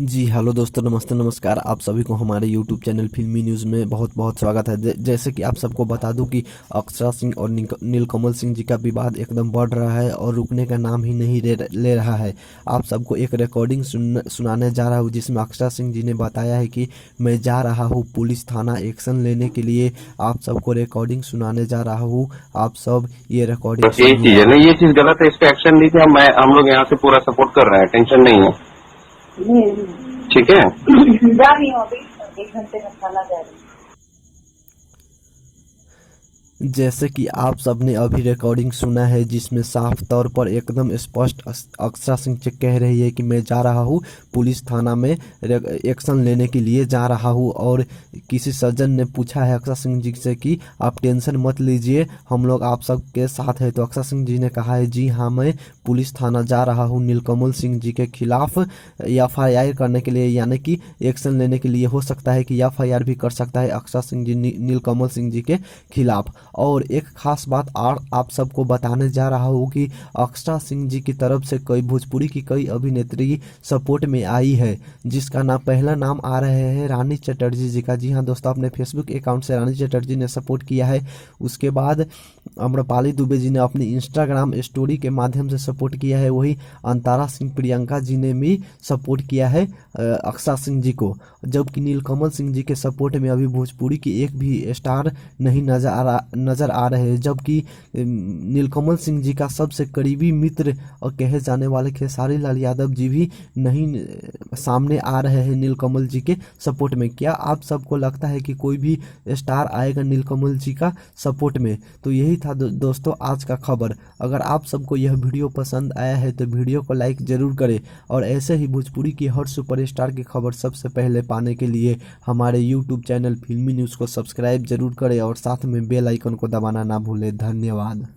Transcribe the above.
जी hello दोस्तों, नमस्ते नमस्कार। आप सभी को हमारे यूट्यूब चैनल फिल्मी न्यूज़ में बहुत बहुत स्वागत है। जैसे कि आप सबको बता दूं कि अक्षरा सिंह और नीलकमल सिंह जी का विवाद एकदम बढ़ रहा है और रुकने का नाम ही नहीं ले रहा है। आप सबको एक रिकॉर्डिंग सुनाने जा रहा हूं, जिसमें अक्षरा सिंह जी ने बताया है कि मैं जा रहा हूँ पुलिस थाना एक्शन लेने के लिए। आप सबको रिकॉर्डिंग सुनाने जा रहा हूँ, आप सब ये तो रिकॉर्डिंग यही चीज सुनिए। है ना, ये चीज गलत है, इस पे एक्शन लीजिए। हम लोग यहाँ से पूरा सपोर्ट कर रहे हैं, टेंशन नहीं है। ठीक है। जा रही हूँ अभी, 1 घंटे में खाना जा रही हूँ। जैसे कि आप सबने अभी रिकॉर्डिंग सुना है, जिसमें साफ तौर पर एकदम स्पष्ट अक्षरा सिंह जी कह रही है कि मैं जा रहा हूँ पुलिस थाना में एक्शन लेने के लिए जा रहा हूँ। और किसी सज्जन ने पूछा है अक्षरा सिंह जी से कि आप टेंशन मत लीजिए, हम लोग आप सब के साथ है। तो अक्षरा सिंह जी ने कहा है जी हाँ, मैं पुलिस थाना जा रहा हूँ नीलकमल सिंह जी के खिलाफ FIR करने के लिए, यानी कि एक्शन लेने के लिए। हो सकता है कि FIR भी कर सकता है अक्षरा सिंह जी नीलकमल सिंह जी के खिलाफ। और एक खास बात और आप सबको बताने जा रहा हूँ कि अक्षरा सिंह जी की तरफ से कई भोजपुरी की कई अभिनेत्री सपोर्ट में आई है, जिसका नाम पहला नाम आ रहे हैं रानी चटर्जी जी का। जी हाँ दोस्तों, अपने फेसबुक अकाउंट से रानी चटर्जी ने सपोर्ट किया है। उसके बाद अम्रपाली दुबे जी ने अपनी इंस्टाग्राम स्टोरी के माध्यम से सपोर्ट किया है। वही अंतारा सिंह प्रियंका जी ने भी सपोर्ट किया है अक्षरा सिंह जी को। जबकि नीलकमल सिंह जी के सपोर्ट में अभी भोजपुरी की एक भी स्टार नहीं नजर आ रहे हैं। जबकि नीलकमल सिंह जी का सबसे करीबी मित्र और कहे जाने वाले खेसारी लाल यादव जी भी नहीं सामने आ रहे हैं नीलकमल जी के सपोर्ट में। क्या आप सबको लगता है कि कोई भी स्टार आएगा नीलकमल जी का सपोर्ट में? तो यही था दोस्तों आज का खबर। अगर आप सबको यह वीडियो पसंद आया है तो वीडियो को लाइक जरूर करें, और ऐसे ही भोजपुरी की हर सुपरस्टार की खबर सबसे पहले पाने के लिए हमारे यूट्यूब चैनल फिल्मी न्यूज़ को सब्सक्राइब जरूर करें और साथ में बेल आइकन को दबाना ना भूलें। धन्यवाद।